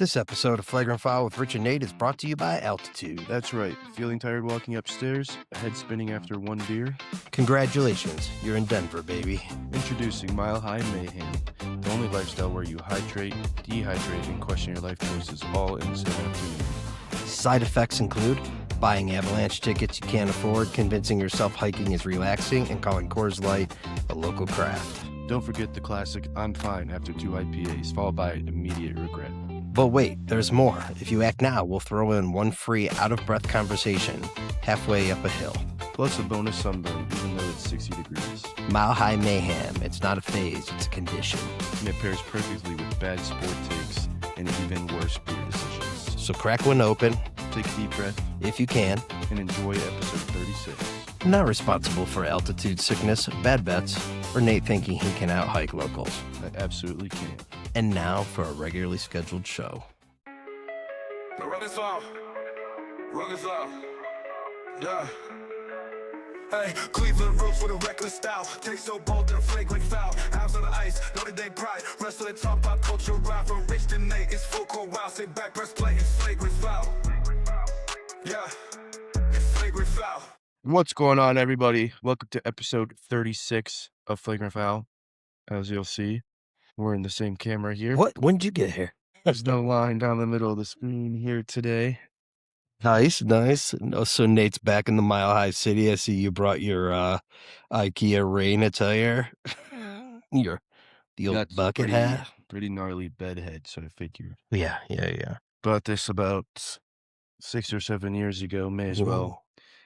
This episode of Flagrant Foul with Rich and Nate is brought to you by Altitude. That's right. Feeling tired walking upstairs? Head spinning after one beer? Congratulations, you're in Denver, baby. Introducing Mile High Mayhem, the only lifestyle where you hydrate, dehydrate, and question your life choices all in the same afternoon. Side effects include buying avalanche tickets you can't afford, convincing yourself hiking is relaxing, and calling Coors Light a local craft. Don't forget the classic I'm fine after 2 IPAs, followed by immediate regret. But wait, there's more. If you act now, we'll throw in one free out-of-breath conversation halfway up a hill. Plus a bonus sunburn, even though it's 60 degrees. Mile High Mayhem. It's not a phase, it's a condition. And it pairs perfectly with bad sport takes and even worse beer decisions. So crack one open, Take a deep breath, if you can. and enjoy episode 36. Not responsible for altitude sickness, bad bets, or Nate thinking he can out-hike locals. I absolutely can. And now for a regularly scheduled show. The rug is out. Yeah. Hey, Cleveland roots with a reckless style. Taste so bold, they're flagrant foul. Abs on the ice, know that they pride. Wrestle and talk about culture, ride from Rich to Nate. It's full court wow. Sit back, press play, it's flagrant foul. Yeah, it's flagrant foul. What's going on, everybody? Welcome to episode 36 of Flagrant Foul. As you'll see, we're in the same camera here. What? When did you get here? There's no line down the middle of the screen here today. Nice. So Nate's back in the Mile High City. I see you brought your IKEA rain attire. The old That's bucket pretty- hat. Pretty gnarly bed head, so I figured. Yeah. Bought this about 6 or 7 years ago. May as Whoa. well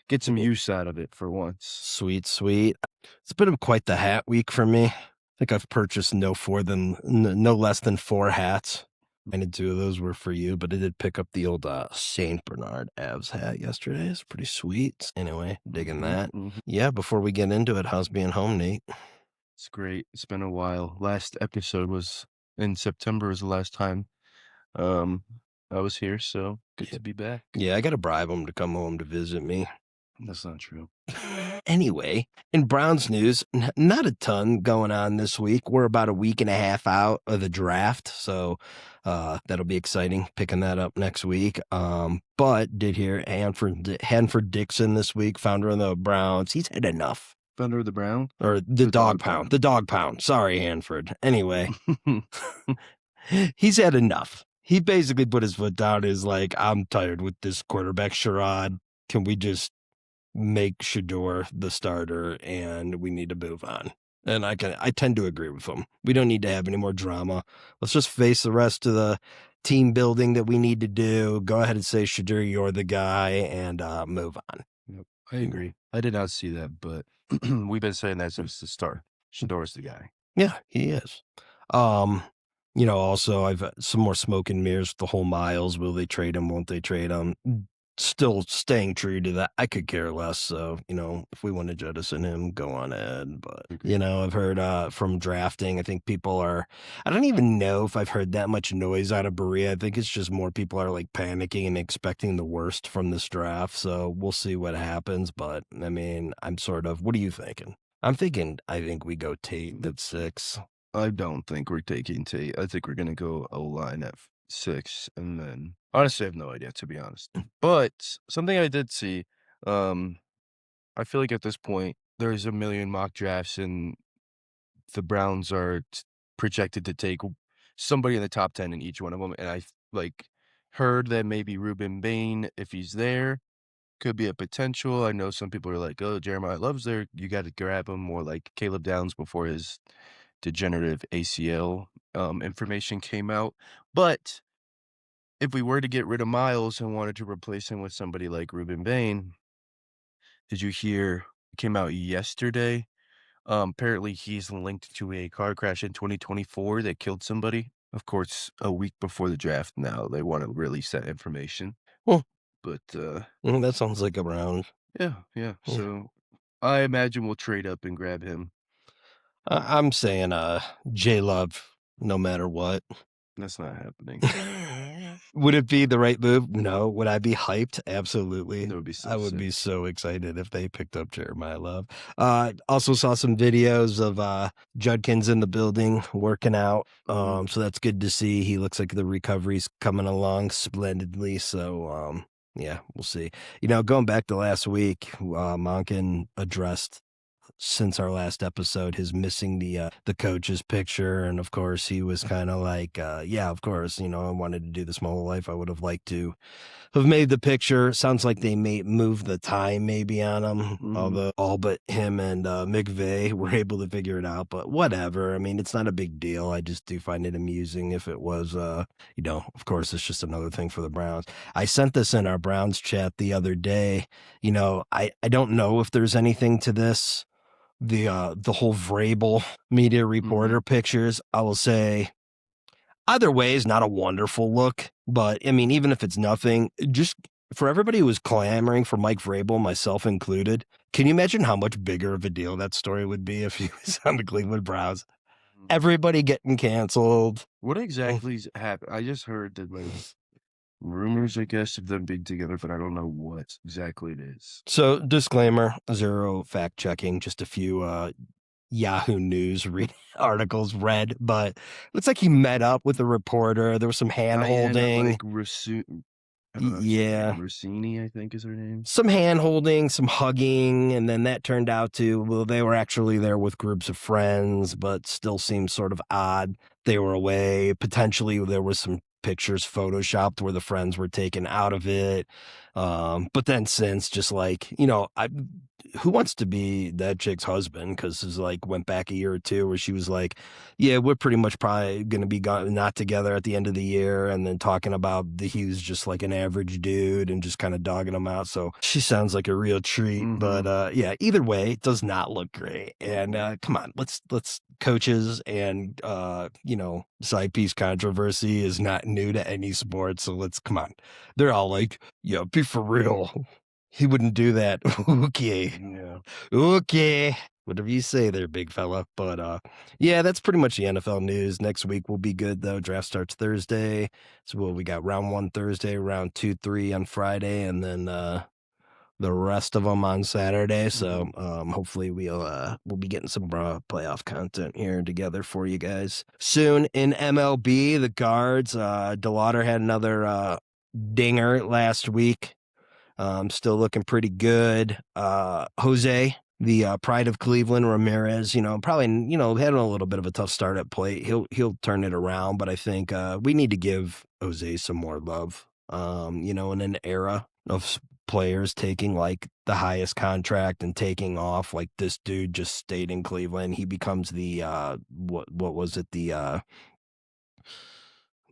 get some use out of it for once. Sweet. It's been quite the hat week for me. I think I've purchased no less than 4 hats. And 2 of those were for you, but I did pick up the old Saint Bernard Avs hat yesterday. It's pretty sweet. Anyway, digging that. Mhm. Yeah, before we get into it, how's being home, Nate? It's great. It's been a while. Last episode was in September was the last time I was here, so good to be back. Yeah, I got to bribe him to come home to visit me. That's not true. Anyway, in Browns news, not a ton going on this week. We're about a week and a half out of the draft, so that'll be exciting, picking that up next week. But did hear Hanford Dixon this week, founder of the Browns. He's had enough. Founder of the Brown? Or the dog pound. The dog pound. Sorry, Hanford. Anyway, he's had enough. He basically put his foot down. Is like, I'm tired with this quarterback charade. Can we just make Shador the starter, and we need to move on? And I tend to agree with him. We don't need to have any more drama. Let's just face the rest of the team building that we need to do. Go ahead and say, Shador, you're the guy, and move on. Yep, I agree. I did not see that, but we've been saying that since the start. Shador's the guy. Yeah, he is. Also I've some more smoke and mirrors with the whole Miles. Will they trade him? Won't they trade him? Still staying true to that. I could care less. So, if we want to jettison him, go on ahead. But, I've heard from drafting, I think people are, I don't even know if I've heard that much noise out of Berea. I think it's just more people are like panicking and expecting the worst from this draft. So we'll see what happens. But I mean, what are you thinking? I think we go Tate at 6. I don't think we're taking Tate. I think we're going to go O-line at 6, and then honestly, I have no idea, to be honest. But something I did see, I feel like at this point, there's a million mock drafts, and the Browns are projected to take somebody in the top 10 in each one of them. And I heard that maybe Reuben Bain, if he's there, could be a potential. I know some people are like, oh, Jeremiah Love's there. You got to grab him, or like Caleb Downs before his degenerative ACL information came out. But if we were to get rid of Miles and wanted to replace him with somebody like Reuben Bain, did you hear it came out yesterday? Apparently he's linked to a car crash in 2024 that killed somebody. Of course, a week before the draft now. They want to release that information. Well, but that sounds like a round. Yeah. So I imagine we'll trade up and grab him. I'm saying J Love, no matter what. That's not happening. Would it be the right move? No. Would I be hyped? Absolutely. That would be so I would be sick. so excited if they picked up Jeremiah Love. Also saw some videos of Judkins in the building working out. So that's good to see. He looks like the recovery's coming along splendidly. So yeah, we'll see. Going back to last week, Monken addressed since our last episode his missing the coach's picture, and of course he was kind of like yeah, of course, I wanted to do this my whole life. I would have liked to have made the picture. Sounds like they may move the time maybe on him, although all but him and McVay were able to figure it out, but whatever. I mean, it's not a big deal. I just do find it amusing if it was of course it's just another thing for the Browns. I sent this in our Browns chat the other day. I don't know if there's anything to this, the whole Vrabel media reporter pictures. I will say either way is not a wonderful look, but I mean, even if it's nothing, just for everybody who was clamoring for Mike Vrabel, myself included, can you imagine how much bigger of a deal that story would be if he was on the Cleveland Browns? Everybody getting canceled. What exactly happened? I just heard that, like, rumors, I guess, of them being together, but I don't know what exactly it is. So, disclaimer, 0 fact checking, just a few Yahoo News articles read, but looks like he met up with a reporter. There was some hand holding. Like Yeah. Rossini, I think is her name. Some hand holding, some hugging, and then that turned out to, well, they were actually there with groups of friends, but still seemed sort of odd. They were away. Potentially there was some pictures photoshopped where the friends were taken out of it. But then since, just like, who wants to be that chick's husband? Because it's like went back a year or two where she was like, yeah, we're pretty much probably going to be not together at the end of the year. And then talking about he was just like an average dude and just kind of dogging him out. So she sounds like a real treat. But yeah, either way, it does not look great. And come on, let's coaches and, side piece controversy is not new to any sport. So come on. They're all like, yeah, be for real. He wouldn't do that. Okay. Yeah. Okay. Whatever you say there, big fella. But yeah, that's pretty much the NFL news. Next week will be good, though. Draft starts Thursday. So we got round 1 Thursday, round 2, 3 on Friday, and then the rest of them on Saturday. So hopefully we'll be getting some playoff content here together for you guys soon. In MLB, the Guards, DeLauder had another dinger last week. Still looking pretty good. Jose, the pride of Cleveland, Ramirez, probably, had a little bit of a tough start at plate. He'll turn it around, but I think we need to give Jose some more love. In an era of players taking like the highest contract and taking off, like this dude just stayed in Cleveland. He becomes the what was it? The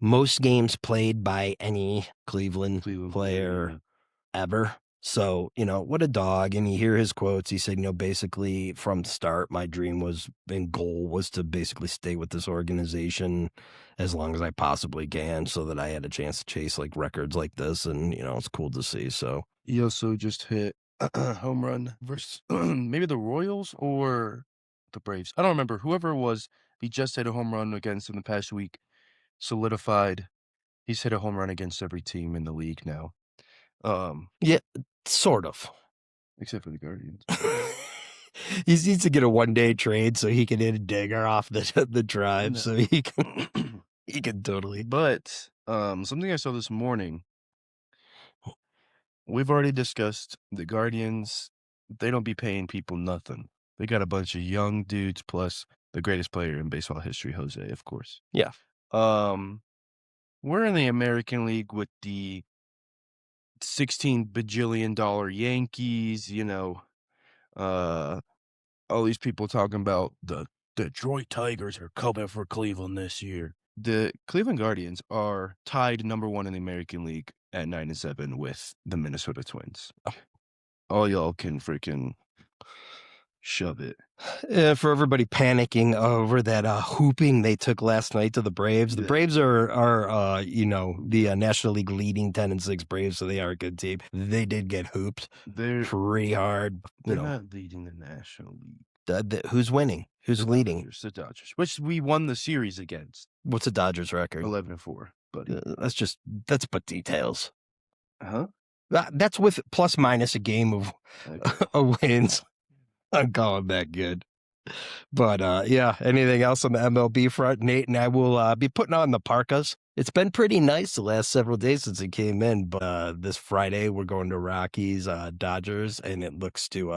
most games played by any Cleveland player ever. So, what a dog. And you hear his quotes. He said, basically from the start, my dream and goal was to basically stay with this organization as long as I possibly can so that I had a chance to chase like records like this. And, it's cool to see. So he also just hit a home run versus maybe the Royals or the Braves. I don't remember. Whoever it was, he just hit a home run against in the past week. Solidified. He's hit a home run against every team in the league now. Yeah, sort of. Except for the Guardians. He needs to get a 1-day trade so he can hit a digger off the drive. So he can totally. But something I saw this morning, we've already discussed the Guardians. They don't be paying people nothing. They got a bunch of young dudes plus the greatest player in baseball history, Jose, of course. Yeah. We're in the American League with the $16 bajillion Yankees, all these people talking about the Detroit Tigers are coming for Cleveland this year. The Cleveland Guardians are tied #1 in the American League at 9-7 with the Minnesota Twins. All y'all can freaking shove it. For everybody panicking over that hooping they took last night to the Braves. The Braves are the National League leading 10-6 Braves, so they are a good team. They did get hooped. They're pretty hard. They're not leading the National League. Who's winning? Who's leading? The Dodgers, which we won the series against. What's the Dodgers record? 11-4. buddy. That's but details. Huh? That's with plus minus a game of of wins. I'm calling that good. But yeah, anything else on the MLB front? Nate and I will be putting on the parkas. It's been pretty nice the last several days since it came in, but this Friday we're going to Rockies, Dodgers, and it looks to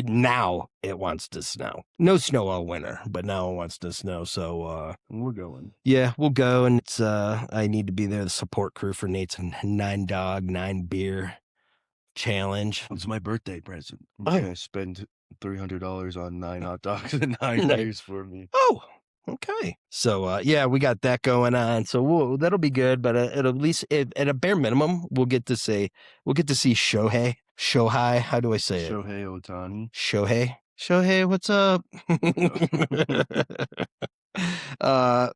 now it wants to snow. No snow all winter, but now it wants to snow. So we're going. Yeah, we'll go, and it's I need to be there, the support crew for Nate's 9 beer challenge. It's my birthday present. I'm Oh. gonna spend $300 on 9 hot dogs and 9 beers for me. Oh, okay. So yeah, we got that going on. So that'll be good. But at least at a bare minimum, we'll get to see Shohei. How do I say it? Shohei Ohtani. Shohei, what's up?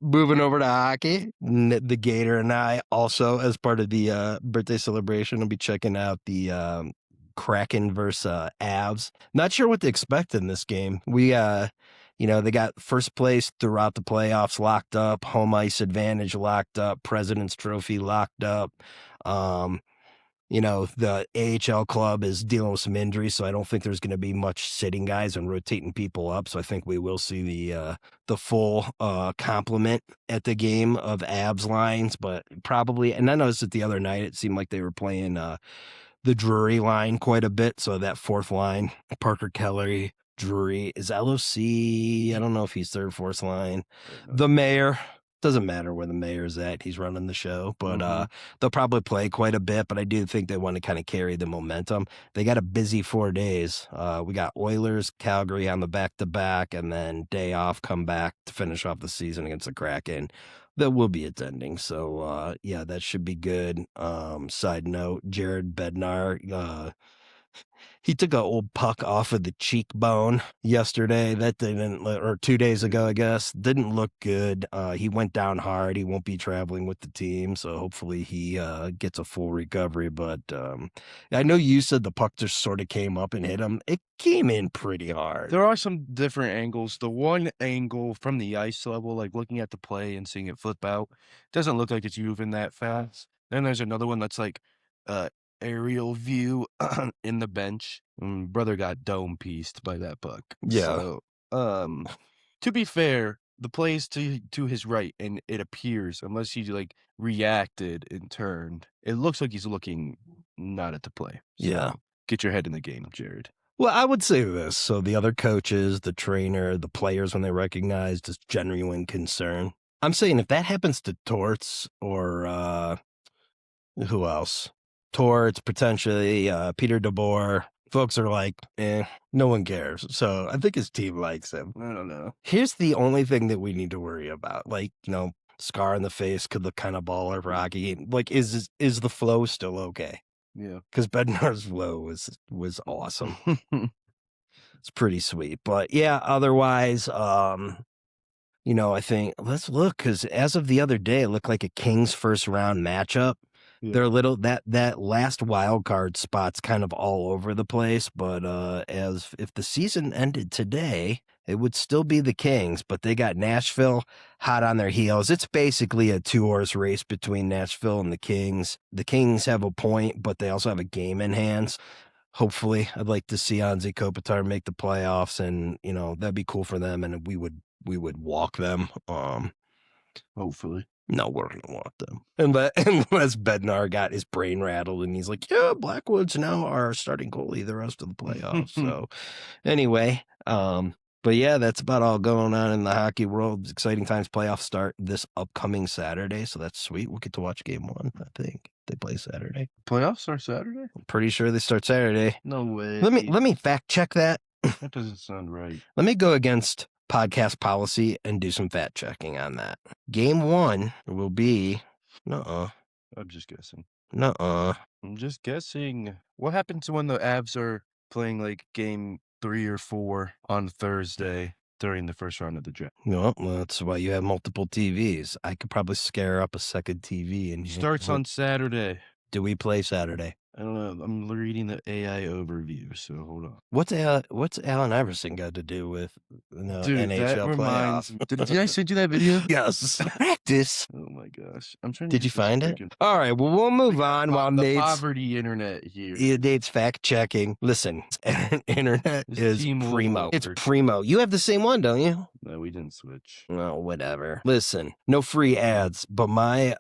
Moving over to hockey, the Gator and I also, as part of the birthday celebration, will be checking out the Kraken versus Avs. Not sure what to expect in this game. We they got first place throughout the playoffs locked up, home ice advantage locked up, President's Trophy locked up. The AHL club is dealing with some injuries, so I don't think there's going to be much sitting guys and rotating people up. So I think we will see the full complement at the game of Avs lines, but probably. And I noticed that the other night it seemed like they were playing the Drury line quite a bit. So that fourth line, Parker Kelly, Drury is LOC. I don't know if he's third, fourth line. The mayor. Doesn't matter where the mayor's at. He's running the show, but they'll probably play quite a bit. But I do think they want to kind of carry the momentum. They got a busy 4 days. We got Oilers, Calgary on the back-to-back, and then day off, come back to finish off the season against the Kraken. That will be attending. So, yeah, that should be good. Side note, Jared Bednar, he took an old puck off of the cheekbone yesterday. That didn't, or 2 days ago, I guess. Didn't look good. He went down hard. He won't be traveling with the team, so hopefully he gets a full recovery. But I know you said the puck just sort of came up and hit him. It came in pretty hard. There are some different angles. The one angle from the ice level, like looking at the play and seeing it flip out, doesn't look like it's moving that fast. Then there's another one that's like aerial view in the bench. Brother got dome pieced by that puck. Yeah. So, to be fair, the play's to his right, and it appears, unless he like reacted and turned, it looks like he's looking not at the play. So Yeah. get your head in the game, Jared. Well, I would say this. So the other coaches, the trainer, the players, when they recognize this genuine concern, I'm saying if that happens to Torts or who else? Torts, potentially Peter DeBoer. Folks are like, no one cares. So I think his team likes him. I don't know. Here's the only thing that we need to worry about. Like, scar in the face could look kind of baller rocky. Like, is the flow still okay? Yeah. Because Bednar's flow was awesome. It's pretty sweet. But yeah, otherwise, I think let's look, because as of the other day, it looked like a Kings first round matchup. Yeah. They're little that last wild card spot's kind of all over the place, but as if the season ended today, it would still be the Kings, but they got Nashville hot on their heels. It's basically a 2-horse race between Nashville and the Kings. The Kings have a point, but they also have a game in hands. Hopefully, I'd like to see Anze Kopitar make the playoffs, and that'd be cool for them, and we would walk them. Hopefully. No, we're going to want them. Unless Bednar got his brain rattled and he's like, yeah, Blackwood's now our starting goalie the rest of the playoffs. So anyway, but yeah, that's about all going on in the hockey world. Exciting times. Playoffs start this upcoming Saturday, so that's sweet. We'll get to watch game 1, I think. They play Saturday. Playoffs are Saturday? I'm pretty sure they start Saturday. No way. Let me fact check that. That doesn't sound right. Let me go against podcast policy and do some fact checking on that. Game 1 will be I'm just guessing. I'm just guessing. What happens when the Avs are playing like game 3 or 4 on Thursday during the first round of the draft? Well, that's why you have multiple TVs. I could probably scare up a second TV and starts on Saturday. Do we play Saturday? I don't know. I'm reading the AI overview, so hold on. What's Allen Iverson got to do with Dude, that NHL reminds playoff? me. Did I send you that video? Yes. Practice. Oh my gosh. I'm trying to Did you get this find it? freaking All right. Well, we'll move on while the Nate's poverty internet here. Nate's fact checking. Listen, internet This is team will primo. It's work. primo. You have the same one, don't you? No, we didn't switch. Oh, whatever. Listen, no free ads, but my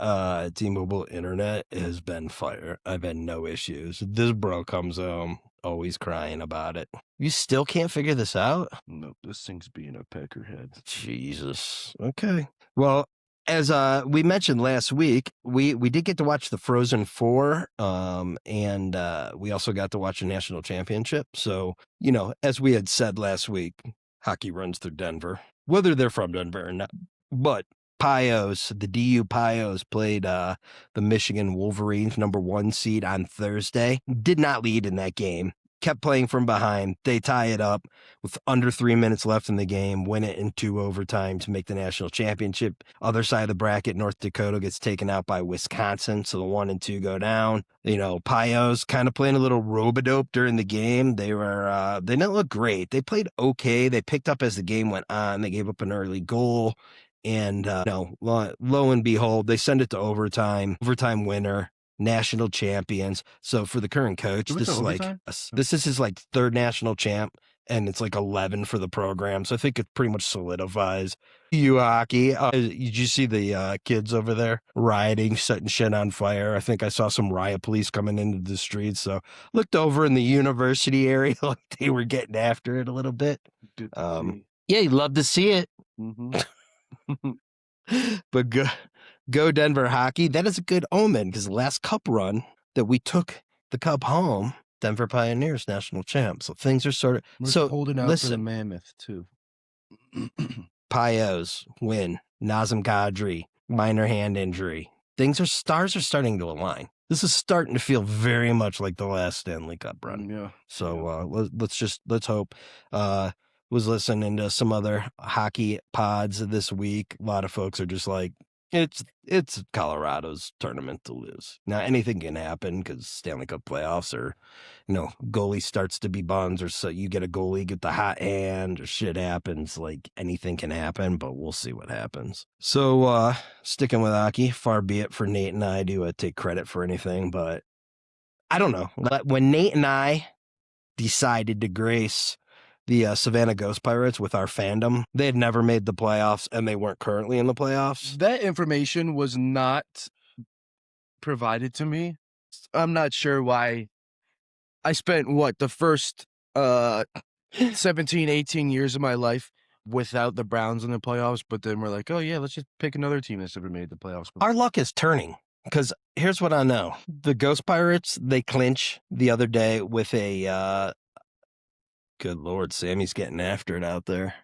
T-Mobile internet has been fire. I've had no issues. This bro comes home always crying about it. You still can't figure this out? Nope, this thing's being a peckerhead. Jesus. Okay. Well, as we mentioned last week, we did get to watch the Frozen 4, and we also got to watch a national championship. So, as we had said last week, hockey runs through Denver, whether they're from Denver or not. But Pios, the DU Pios played the Michigan Wolverines, #1 seed on Thursday. Did not lead in that game. Kept playing from behind. They tie it up with under 3 minutes left in the game, win it in 2 overtime to make the national championship. Other side of the bracket, North Dakota gets taken out by Wisconsin, so the 1 and 2 go down. Pios kind of playing a little rope-a-dope during the game. They didn't look great. They played okay. They picked up as the game went on. They gave up an early goal. And lo and behold, they send it to overtime. Overtime winner, national champions. So for the current coach, this is his like 3rd national champ, and it's like 11 for the program. So I think it pretty much solidifies DU hockey. Did you see the kids over there rioting, setting shit on fire? I think I saw some riot police coming into the streets. So looked over in the university area, like they were getting after it a little bit. Yeah, you love to see it. Mm-hmm. But go Denver hockey. That is a good omen because the last cup run that we took the cup home, Denver Pioneers national champ. So things are sort of We're holding out for the Mammoth too. Pios win. Nazem Kadri, minor hand injury. Stars are starting to align. This is starting to feel very much like the last Stanley Cup run. Yeah. So let's hope. Was listening to some other hockey pods this week. A lot of folks are just like, it's Colorado's tournament to lose. Now anything can happen because Stanley Cup playoffs or, goalie starts to be buns or so you get a goalie, get the hot hand or shit happens. Like anything can happen, but we'll see what happens. So sticking with hockey, far be it for Nate and I to take credit for anything, but I don't know. When Nate and I decided to grace the Savannah Ghost Pirates with our fandom, they had never made the playoffs and they weren't currently in the playoffs. That information was not provided to me. I'm not sure why. I spent the first 17, 18 years of my life without the Browns in the playoffs, but then we're like, oh yeah, let's just pick another team that's never made the playoffs before. Our luck is turning because here's what I know. The Ghost Pirates, they clinch the other day with a good Lord, Sammy's getting after it out there.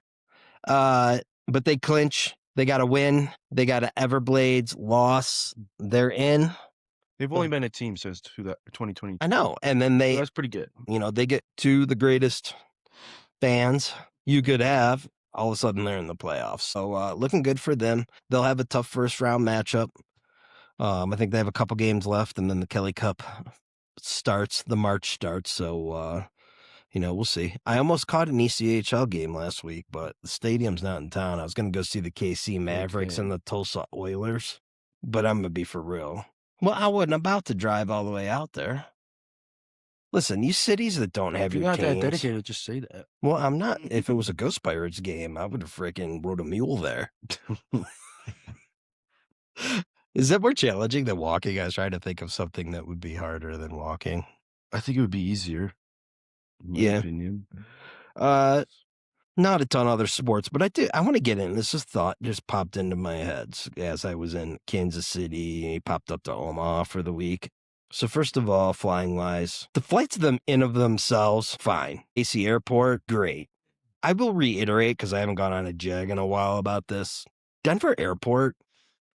But they clinch. They got a win. They got an Everblades loss. They're in. They've only been a team since 2020. I know. And then So that's pretty good. They get to the greatest fans you could have. All of a sudden, they're in the playoffs. So looking good for them. They'll have a tough first round matchup. I think they have a couple games left, and then the Kelly Cup starts. The March starts. So we'll see. I almost caught an ECHL game last week, but the stadium's not in town. I was going to go see the KC Mavericks and the Tulsa Oilers, but I'm going to be for real. Well, I wasn't about to drive all the way out there. Listen, you cities that don't have If you're your not teams, that dedicated, just say that. Well, I'm not. If it was a Ghost Pirates game, I would have freaking rode a mule there. Is that more challenging than walking? I was trying to think of something that would be harder than walking. I think it would be easier. In my opinion. Not a ton of other sports, but I want to get in. This thought just popped into my head as I was in Kansas City, popped up to Omaha for the week. So first of all, flying wise, the flights in of themselves, fine. AC Airport, great. I will reiterate, because I haven't gone on a jag in a while about this. Denver Airport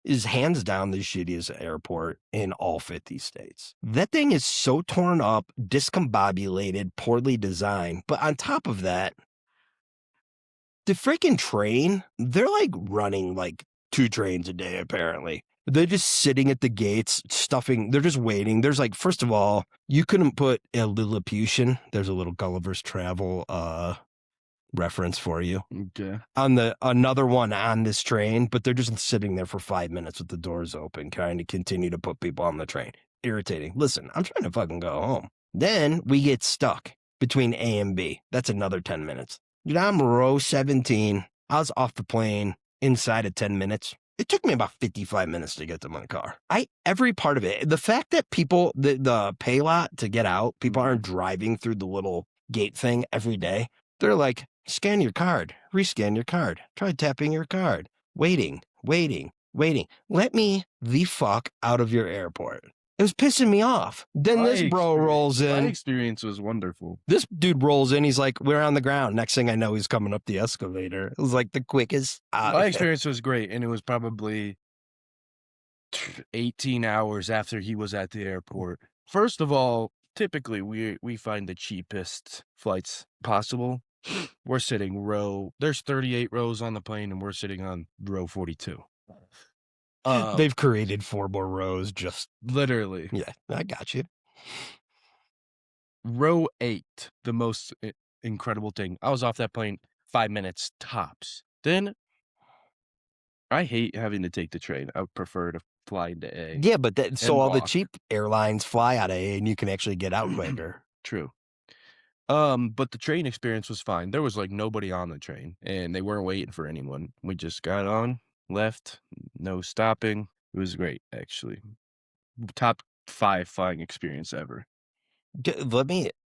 is hands down the shittiest airport in all 50 states. That thing is so torn up, discombobulated, poorly designed. But on top of that, the freaking train, they're like running like 2 trains a day, apparently. They're just sitting at the gates, stuffing. They're just waiting. There's like, first of all, you couldn't put a Lilliputian. There's a little Gulliver's Travel reference for you. Okay. On another one on this train, but they're just sitting there for 5 minutes with the doors open, trying to continue to put people on the train. Irritating. Listen, I'm trying to fucking go home. Then we get stuck between A and B. That's another 10 minutes. Dude, I'm row 17. I was off the plane inside of 10 minutes. It took me about 55 minutes to get to my car. Every part of it. The fact that people, the pay lot to get out, people aren't driving through the little gate thing every day. They're like, scan your card, rescan your card, try tapping your card, waiting. Let me the fuck out of your airport. It was pissing me off. Then this bro rolls in. My experience was wonderful. This dude rolls in. He's like, we're on the ground. Next thing I know, he's coming up the escalator. It was like the quickest. My experience was great, and it was probably 18 hours after he was at the airport. First of all, typically we find the cheapest flights possible. We're sitting there's 38 rows on the plane, and we're sitting on row 42. They've created 4 more rows just literally. Yeah, I got you. Row 8, the most incredible thing. I was off that plane 5 minutes tops. Then I hate having to take the train. I would prefer to fly into A. Yeah, but so all the walk. cheap airlines fly out of A, and you can actually get out quicker. True. But the train experience was fine. There was like nobody on the train, and they weren't waiting for anyone. We just got on, left, no stopping. It was great, actually. Top 5 flying experience ever.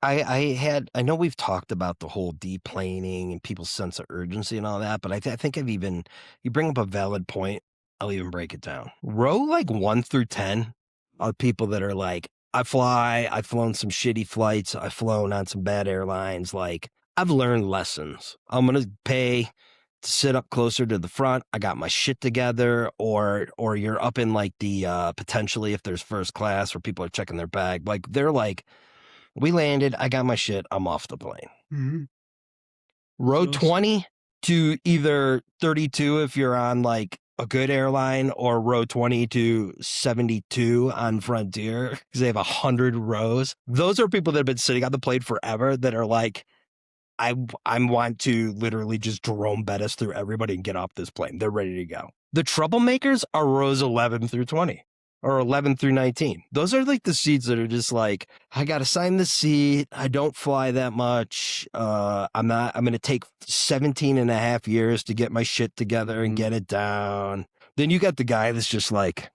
I know we've talked about the whole deplaning and people's sense of urgency and all that, but I think you bring up a valid point. I'll even break it down. Row like 1 through 10 are people that are like, I've flown some shitty flights. I've flown on some bad airlines. Like, I've learned lessons. I'm going to pay to sit up closer to the front. I got my shit together, or you're up in like the, potentially if there's first class where people are checking their bag. Like, they're like, we landed. I got my shit. I'm off the plane. Mm-hmm. Row 20 to either 32 if you're on like a good airline, or row 20 to 72 on Frontier because they have 100 rows. Those are people that have been sitting on the plane forever that are like, I want to literally just Jerome Bettis through everybody and get off this plane. They're ready to go. The troublemakers are rows 11 through 20 or 11 through 19. Those are like the seats that are just like, I got to sign the seat. I don't fly that much. I'm going to take 17 and a half years to get my shit together and get it down. Then you got the guy that's just like,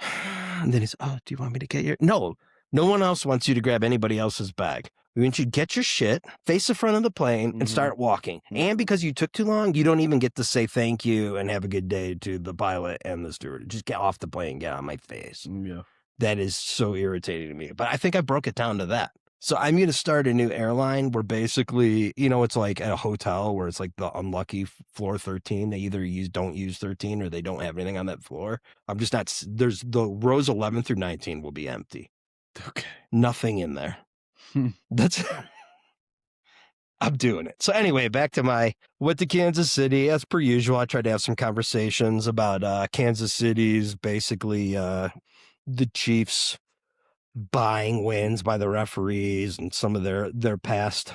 and then he's, oh, do you want me to get your, no one else wants you to grab anybody else's bag. We want you to get your shit, face the front of the plane, and start walking. And because you took too long, you don't even get to say thank you and have a good day to the pilot and the steward. Just get off the plane, get on my face. Yeah. That is so irritating to me. But I think I broke it down to that. So I'm going to start a new airline where basically, it's like at a hotel where it's like the unlucky floor 13. They either don't use 13 or they don't have anything on that floor. I'm just not, there's the rows 11 through 19 will be empty. Okay. Nothing in there. I'm doing it. So anyway, back to went to Kansas City. As per usual, I tried to have some conversations about Kansas City's basically the Chiefs buying wins by the referees and some of their past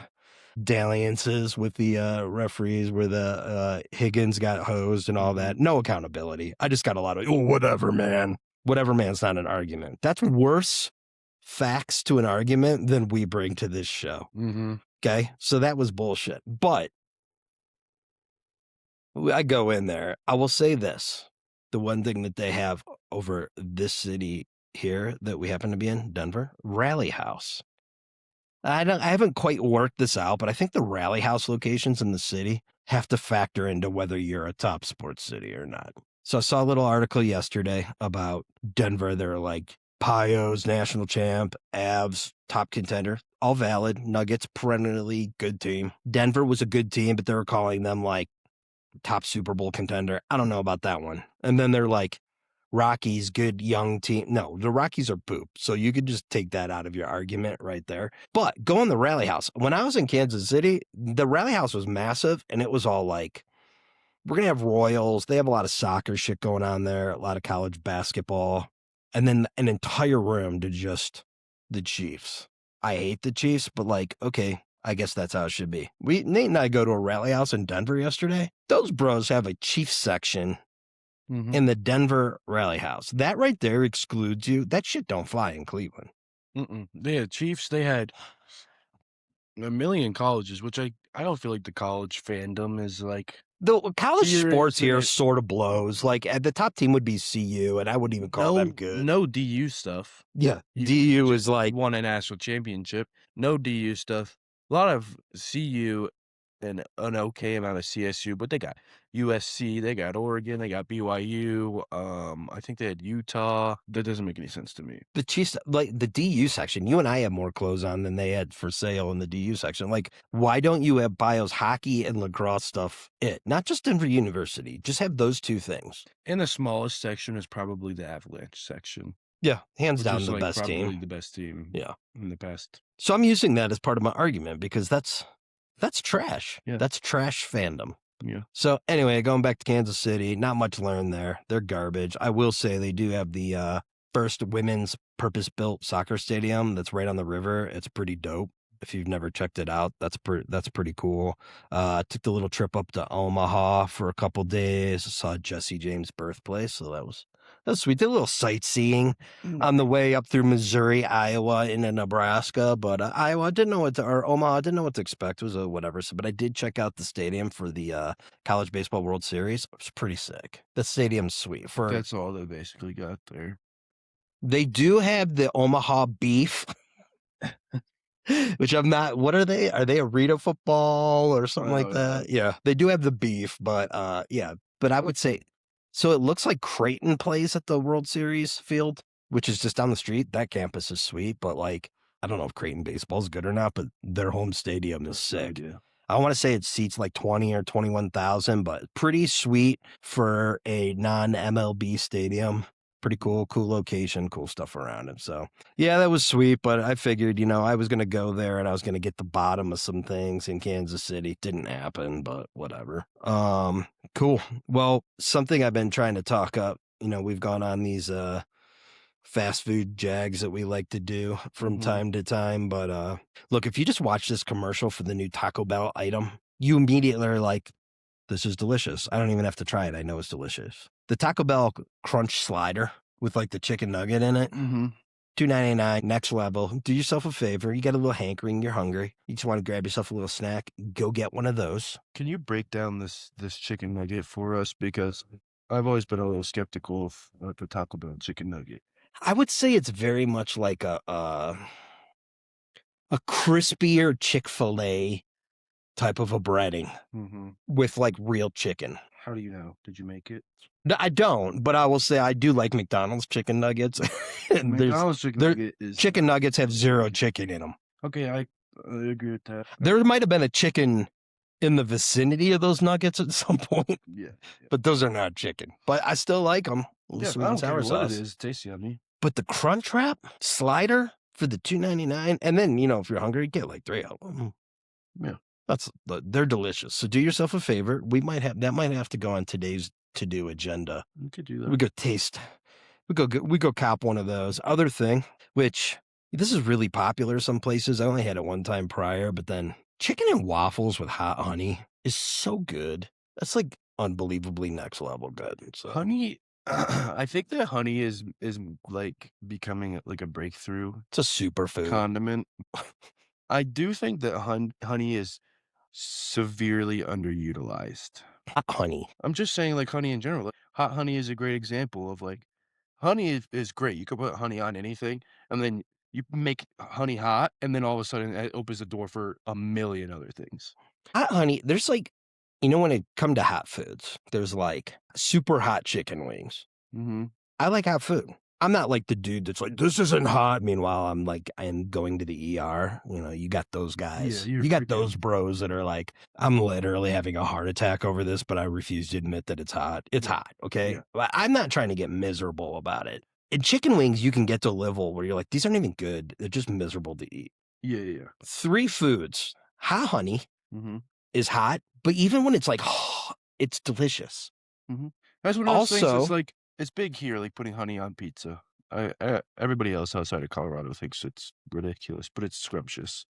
dalliances with the referees where the Higgins got hosed and all that. No accountability. I just got a lot of, whatever, man. Whatever, man's not an argument. That's worse facts to an argument than we bring to this show. Mm-hmm. Okay, so that was bullshit. But I go in there. I will say this: the one thing that they have over this city here that we happen to be in, Denver, Rally House. I haven't quite worked this out, but I think the Rally House locations in the city have to factor into whether you're a top sports city or not. So I saw a little article yesterday about Denver. They're like, Pio's national champ, Avs top contender, all valid. Nuggets perennially good team. Denver was a good team, but they were calling them like top Super Bowl contender. I don't know about that one. And then they're like, Rockies, good young team. No, the Rockies are poop. So you could just take that out of your argument right there. But go in the Rally House. When I was in Kansas City, the Rally House was massive, and it was all like we're going to have Royals. They have a lot of soccer shit going on there, a lot of college basketball, and then an entire room to just the Chiefs. I hate the Chiefs, but like, okay, I guess that's how it should be. Nate and I go to a rally house in Denver yesterday. Those bros have a Chiefs section in the Denver rally house. That right there excludes you. That shit don't fly in Cleveland. They had Chiefs. They had a million colleges, which I don't feel like the college fandom is like. The college Serious sports in here it. sort of blows. Like the top team would be CU, and I wouldn't even call them good. No DU stuff. Yeah, You DU just is like won a national championship. No DU stuff. A lot of CU and an okay amount of CSU, but they got USC, they got Oregon, they got BYU. I think they had Utah. That doesn't make any sense to me. the Chiefs, like the DU section. You and I have more clothes on than they had for sale in the DU section. Like, why don't you have bios, hockey, and lacrosse stuff? Not just Denver University. Just have those two things. And the smallest section is probably the Avalanche section. Yeah, hands Which down is the like best probably team. the best team. Yeah, in the past. So I'm using that as part of my argument because that's trash. Yeah. That's trash fandom. Yeah. So anyway, going back to Kansas City, not much learned there. They're garbage. I will say they do have the first women's purpose-built soccer stadium that's right on the river. It's pretty dope. If you've never checked it out, that's pretty cool. Took the little trip up to Omaha for a couple days. Saw Jesse James' birthplace, so that was sweet. Did a little sightseeing on the way up through Missouri, Iowa, into Nebraska. But Iowa didn't know or Omaha didn't know what to expect. It was a whatever. So, but I did check out the stadium for the College Baseball World Series. It was pretty sick. The stadium's sweet. That's all they basically got there. They do have the Omaha beef. Which I'm not. What are they? Are they a Rita football or something like that? Yeah, they do have the beef, but yeah. But I would say, so it looks like Creighton plays at the World Series field, which is just down the street. That campus is sweet, but like, I don't know if Creighton baseball is good or not, but their home stadium is sick. Yeah. I want to say it seats like 20 or 21,000, but pretty sweet for a non-MLB stadium. Pretty cool location, cool stuff around it. So yeah, that was sweet, but I figured, I was going to go there and I was going to get the bottom of some things in Kansas City. Didn't happen, but whatever. Cool. Well, something I've been trying to talk up, we've gone on these, fast food jags that we like to do from time to time. But, look, if you just watch this commercial for the new Taco Bell item, you immediately are like, this is delicious. I don't even have to try it. I know it's delicious. The Taco Bell Crunch Slider with like the chicken nugget in it. $2.99, next level. Do yourself a favor. You got a little hankering. You're hungry. You just want to grab yourself a little snack. Go get one of those. Can you break down this chicken nugget for us? Because I've always been a little skeptical of the Taco Bell chicken nugget. I would say it's very much like a crispier Chick-fil-A type of a breading with like real chicken. How do you know? Did you make it? No, I don't, but I will say I do like McDonald's chicken nuggets. McDonald's chicken nugget is chicken nuggets have zero chicken in them. Okay, I agree with that. There might have been a chicken in the vicinity of those nuggets at some point. Yeah. But those are not chicken. But I still like them. Yeah, Sweet I and don't care sour what sauce. it is. It tastes yummy. But the Crunch Wrap slider for the $2.99, and then if you're hungry, get like 3 of them. Yeah. They're delicious. So do yourself a favor. That might have to go on today's to-do agenda. You could do that. We go taste. We go cop one of those. Other thing, which this is really popular some places. I only had it one time prior, but then chicken and waffles with hot honey is so good. That's like unbelievably next level good. So. Honey, I think that honey is like becoming like a breakthrough. It's a superfood condiment. I do think that honey is severely underutilized. Hot honey. I'm just saying, like honey in general. Like, hot honey is a great example of like honey is great. You could put honey on anything, and then you make honey hot, and then all of a sudden it opens the door for a million other things. Hot honey. There's like, when it come to hot foods, there's like super hot chicken wings. I like hot food. I'm not like the dude that's like, this isn't hot. Meanwhile, I'm going to the ER. You got those guys. Yeah, you got those bros that are like, I'm literally having a heart attack over this, but I refuse to admit that it's hot. It's hot, okay? Yeah. I'm not trying to get miserable about it. In chicken wings, you can get to a level where you're like, these aren't even good. They're just miserable to eat. Yeah. 3 foods. Hot honey is hot, but even when it's like it's delicious. That's one of those things. It's Also, like it's big here, like putting honey on pizza. Everybody else outside of Colorado thinks it's ridiculous, but it's scrumptious.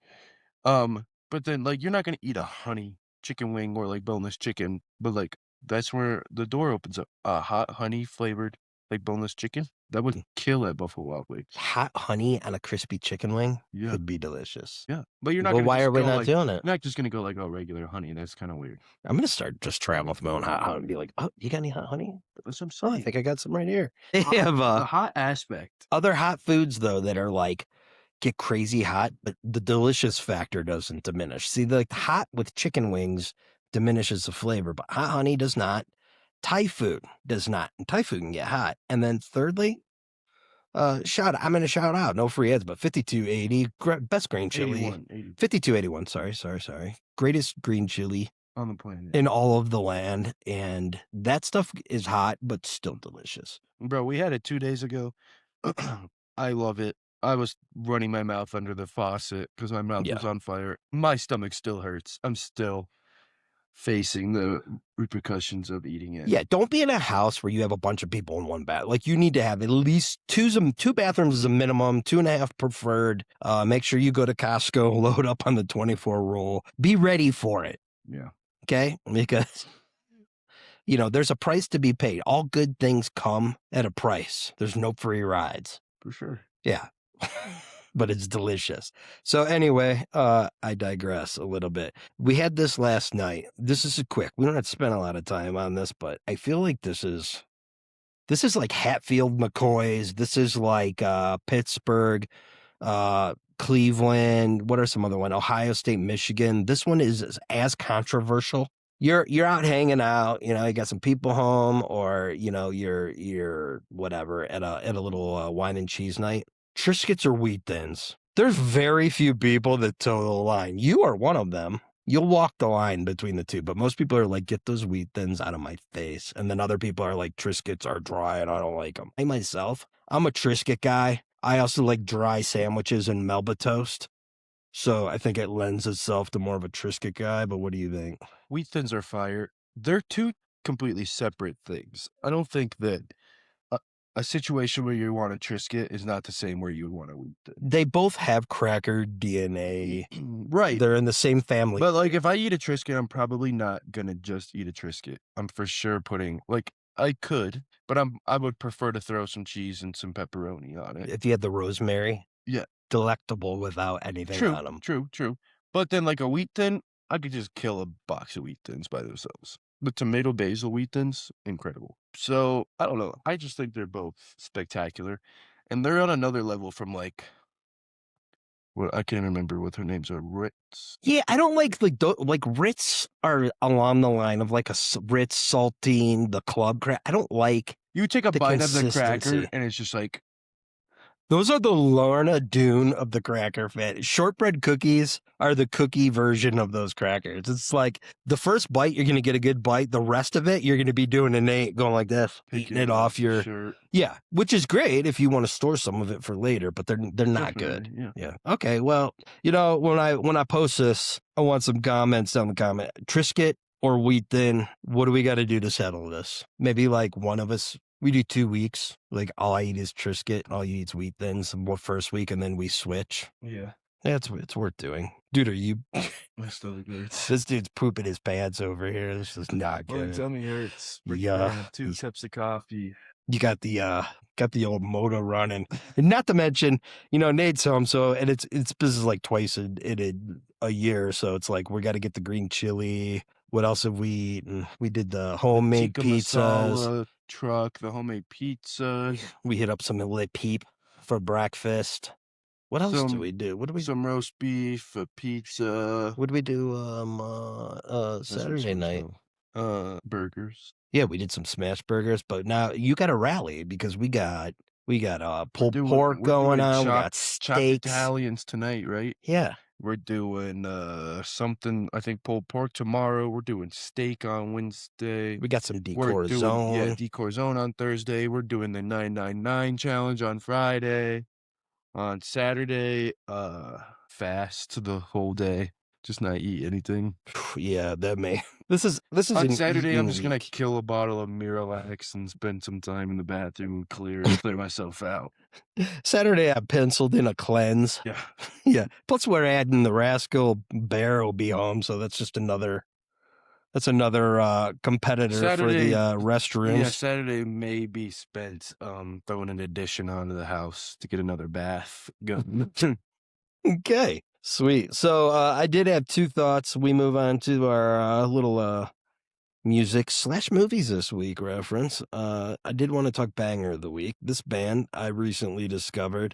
But then like you're not gonna eat a honey chicken wing or like boneless chicken, but like that's where the door opens up. A hot honey flavored like boneless chicken that would kill at Buffalo Wild Wings. hot honey on a crispy chicken wing Yeah. would be delicious. Yeah, but you're not Well, gonna why just are we go not like doing it? you're not just gonna go like oh regular honey. That's kind of weird. I'm gonna start just traveling with my own hot honey and be like, "Oh, you got any hot honey? That's what I'm Oh, I saying. think I got some right here." They Hot- have the hot aspect. other hot foods though that are like get crazy hot, but the delicious factor doesn't diminish. See, the hot with chicken wings diminishes the flavor, but hot honey does not. Thai food does not. And Thai food can get hot. And then thirdly, I'm gonna shout out, no free ads, but 5280, best green chili. 81, 5281, sorry. Greatest green chili on the planet. in all of the land. And that stuff is hot, but still delicious. Bro, we had it 2 days ago. I love it. I was running my mouth under the faucet because my mouth was on fire. My stomach still hurts. I'm still facing the repercussions of eating it. Yeah, don't be in a house where you have a bunch of people in one bath. Like you need to have at least two bathrooms as a minimum, 2.5 preferred. Make sure you go to Costco, load up on the 24 rule. Be ready for it. Yeah. Okay? Because there's a price to be paid. All good things come at a price. There's no free rides. For sure. Yeah. But it's delicious. So anyway, I digress a little bit. We had this last night. This is quick. We don't have to spend a lot of time on this, but I feel like this is like Hatfield McCoy's. This is like Pittsburgh, Cleveland. What are some other one? Ohio State, Michigan. This one is as controversial. You're out hanging out, you got some people home, or you're whatever at a little wine and cheese night. Triscuits or wheat thins. There's very few people that toe the line. You are one of them. You'll walk the line between the two, but most people are like, get those wheat thins out of my face. And then other people are like, Triscuits are dry and I don't like them. I myself, I'm a Triscuit guy. I also like dry sandwiches and Melba toast. So I think it lends itself to more of a Triscuit guy, but what do you think? Wheat thins are fire. They're two completely separate things. I don't think that a situation where you want a Triscuit is not the same where you would want a wheat thin. They both have cracker DNA. Right. They're in the same family. But like if I eat a Triscuit, I'm probably not gonna just eat a Triscuit. I'm for sure putting like I could, but I would prefer to throw some cheese and some pepperoni on it. If you had the rosemary. Yeah. Delectable without anything on them. True. But then like a wheat thin, I could just kill a box of wheat thins by themselves. The tomato basil wheat thins, incredible. So I don't know. I just think they're both spectacular, and they're on another level from like. Well, I can't remember what their names are. Ritz. Yeah, I don't like Ritz are along the line of like a Ritz saltine, the club crack. I don't like. You take a bite of the cracker, consistency. and it's just like. Those are the Lorna Doone of the cracker fan. Shortbread cookies are the cookie version of those crackers. It's like the first bite, you're going to get a good bite. The rest of it, you're going to be doing going like this, eating it off your shirt. Yeah, which is great if you want to store some of it for later, but they're not good. Yeah. Okay. Well, when I post this, I want some comments down the comment. Triscuit or wheat thin? What do we got to do to settle this? Maybe like one of us. We do 2 weeks. Like all I eat is Triscuit, all you eat is wheat thins. First week, and then we switch. Yeah. It's worth doing. Dude, are you? My stomach hurts. This dude's pooping his pants over here. This is not My good. tummy hurts. Yeah. 2 cups of coffee. You got the old motor running, and not to mention, Nate's home. So, and it's this is like twice in a year. So it's like we got to get the green chili. What else have we eaten? We did the homemade pizzas. Truck, the homemade pizza. We hit up some Le Peep for breakfast. What else do we do? What do we? Some roast beef, a pizza. What do we do? Saturday night. Burgers. Yeah, we did some smash burgers, but now you got to rally because we got pulled pork going on. We got steaks. Italians tonight, right? Yeah. We're doing something, I think pulled pork tomorrow. We're doing steak on Wednesday. We got some decor zone. Yeah, decor zone on Thursday. We're doing the 999 challenge on Friday. On Saturday, fast the whole day. Just not eat anything. Yeah, that may. This is On an Saturday, I'm eating just gonna week. kill a bottle of Miralax and spend some time in the bathroom and clear myself out. Saturday, I penciled in a cleanse. Yeah. Yeah. Plus, we're adding the Rascal Bear will be home, so that's just another. That's another competitor for the Saturday, yeah, restrooms. Saturday may be spent throwing an addition onto the house to get another bath going. Okay, sweet. So I did have two thoughts. We move on to our little music/movies this week reference. I did want to talk banger of the week. This band I recently discovered.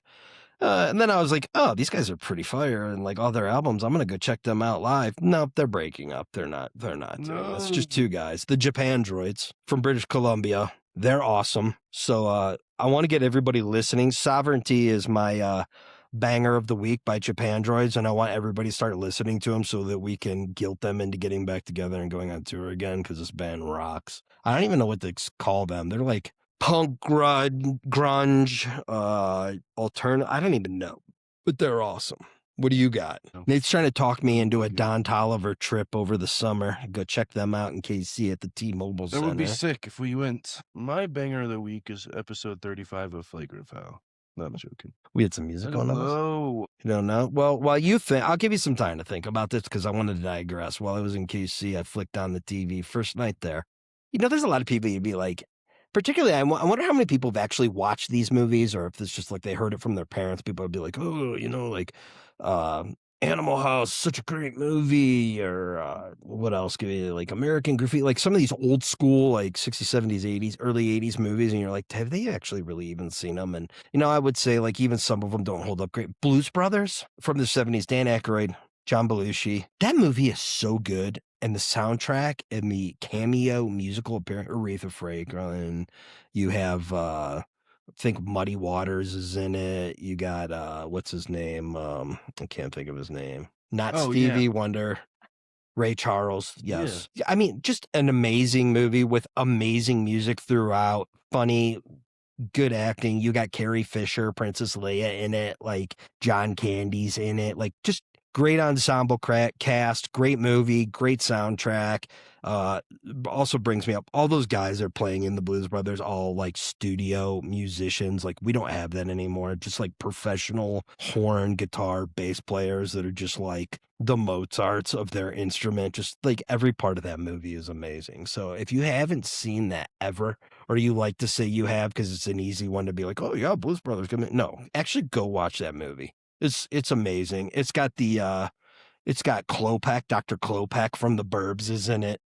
And then I was like, oh, these guys are pretty fire, and like all their albums, I'm gonna go check them out live. Nope, they're breaking up. They're not doing that. It's just two guys. The Japan Droids from British Columbia. They're awesome. So I want to get everybody listening. Sovereignty is my banger of the week by Japan Droids, and I want everybody to start listening to them so that we can guilt them into getting back together and going on tour again, because this band rocks. I don't even know what to call them. They're like punk grunge, alternate. I don't even know, but they're awesome. What do you got? Nate's trying to talk me into a Don Tolliver trip over the summer. Go check them out in KC at the T-Mobile That Center. would be sick if we went. My banger of the week is episode 35 of Flagrant Foul. No, I'm joking. We had some music on us. No. You don't know? Well, while you think, I'll give you some time to think about this because I wanted to digress. While I was in KC, I flicked on the TV first night there. You know, there's a lot of people you'd be like, particularly, I wonder how many people have actually watched these movies, or if it's just like they heard it from their parents. People would be like, oh, you know, like Animal House, such a great movie, or what else? Give you like American Graffiti, like some of these old school, like 60s, 70s, 80s, early 80s movies, and you're like, have they actually really even seen them? And, you know, I would say like even some of them don't hold up great. Blues Brothers from the 70s, Dan Aykroyd, John Belushi. That movie is so good. And the soundtrack and the cameo musical appearance, Aretha Franklin, you have, I think Muddy Waters is in it. You got, what's his name? I can't think of his name. Not Stevie Wonder. Ray Charles, yes. Yeah. I mean, just an amazing movie with amazing music throughout. Funny, good acting. You got Carrie Fisher, Princess Leia in it. Like John Candy's in it. Like just great ensemble cast, great movie, great soundtrack. Also brings me up, all those guys are playing in the Blues Brothers, all like studio musicians. Like we don't have that anymore. Just like professional horn, guitar, bass players that are just like the Mozarts of their instrument. Just like every part of that movie is amazing. So if you haven't seen that ever, or you like to say you have because it's an easy one to be like, oh yeah, Blues Brothers. No, actually go watch that movie. It's amazing. It's got Klopak, Dr. Klopak from the Burbs is in it.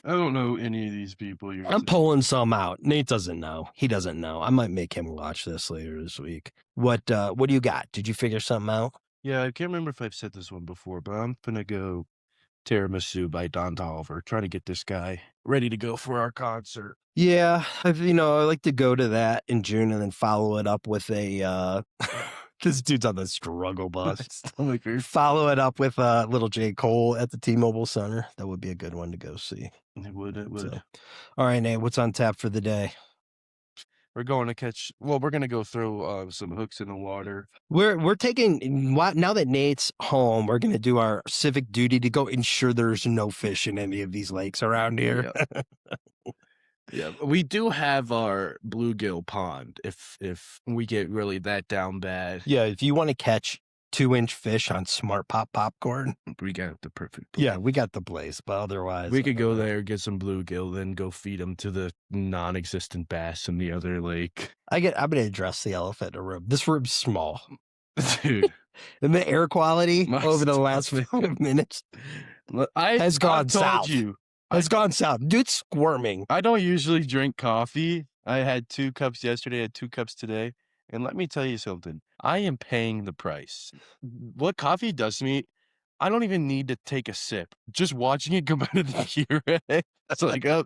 I don't know any of these people. I'm pulling some out. Nate doesn't know. He doesn't know. I might make him watch this later this week. What do you got? Did you figure something out? Yeah, I can't remember if I've said this one before, but I'm gonna go Tiramisu by Don Tolliver. Trying to get this guy ready to go for our concert. Yeah, I like to go to that in June and then follow it up with a this dude's on the struggle bus. Follow it up with little J. Cole at the T-Mobile Center. That would be a good one to go see. It would. So, all right, Nate, what's on tap for the day? We're going to go throw some hooks in the water. We're taking, now that Nate's home, we're going to do our civic duty to go ensure there's no fish in any of these lakes around here. Yep. Yeah, we do have our bluegill pond if we get really that down bad. Yeah, if you want to catch 2-inch fish on Smart Pop popcorn, we got the perfect place. Yeah, we got the place, but otherwise we could go there, get some bluegill, then go feed them to the non-existent bass in the other lake. I'm gonna address the elephant in the room. This room's small, dude. And the air quality over the last 5 minutes has gone south. It's gone south. Dude's squirming. I don't usually drink coffee. I had 2 cups yesterday, I had 2 cups today. And let me tell you something. I am paying the price. What coffee does to me, I don't even need to take a sip. Just watching it come out of the Keurig, it's like, oh,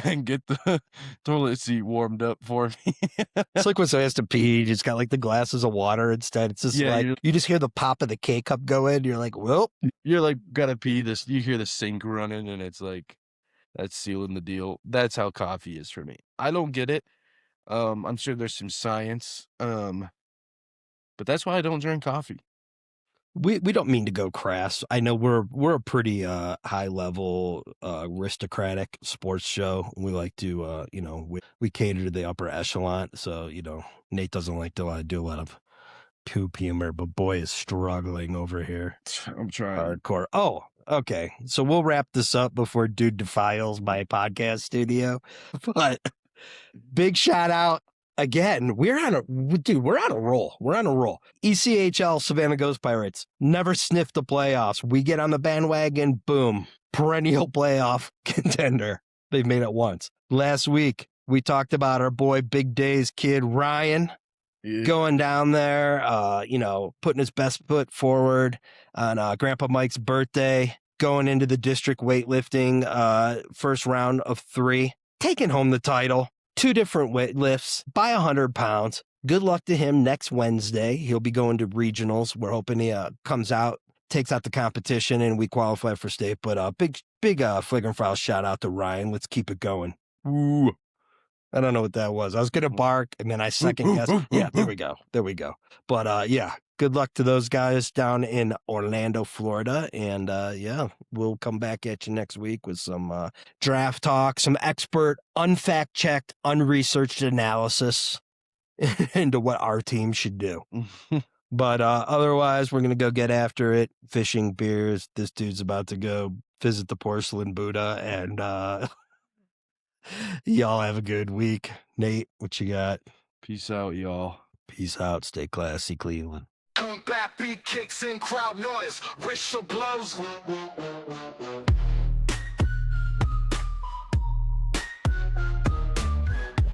and get the toilet seat warmed up for me. It's like when someone has to pee, you just got like the glasses of water instead. It's just you just hear the pop of the K-cup go in. You're like, well. You're like, gotta pee this. You hear the sink running and it's like, that's sealing the deal. That's how coffee is for me. I don't get it. I'm sure there's some science. But that's why I don't drink coffee. We don't mean to go crass. I know we're a pretty high level aristocratic sports show. We like to we cater to the upper echelon. So Nate doesn't like to do a lot of poop humor, but boy is struggling over here. I'm trying. Hardcore. Oh, okay. So we'll wrap this up before dude defiles my podcast studio. But big shout out again. We're on a roll. We're on a roll. ECHL Savannah Ghost Pirates never sniffed the playoffs. We get on the bandwagon, boom, perennial playoff contender. They've made it once. Last week we talked about our boy Big Day's kid Ryan. Yeah. Going down there, putting his best foot forward on Grandpa Mike's birthday, going into the district weightlifting first round of 3, taking home the title, 2 different weight lifts by 100 pounds. Good luck to him next Wednesday. He'll be going to regionals. We're hoping he comes out, takes out the competition, and we qualify for state. But big flagrant foul shout out to Ryan. Let's keep it going. Ooh. I don't know what that was. I was going to bark, and then I second guessed. Yeah, there we go. But, good luck to those guys down in Orlando, Florida. And, we'll come back at you next week with some draft talk, some expert, unfact-checked, unresearched analysis into what our team should do. But otherwise, we're going to go get after it, fishing beers. This dude's about to go visit the porcelain Buddha, and... y'all have a good week. Nate, what you got? Peace out, y'all. Peace out. Stay classy, Cleveland. Come back, beat kicks and crowd noise, whistle blows.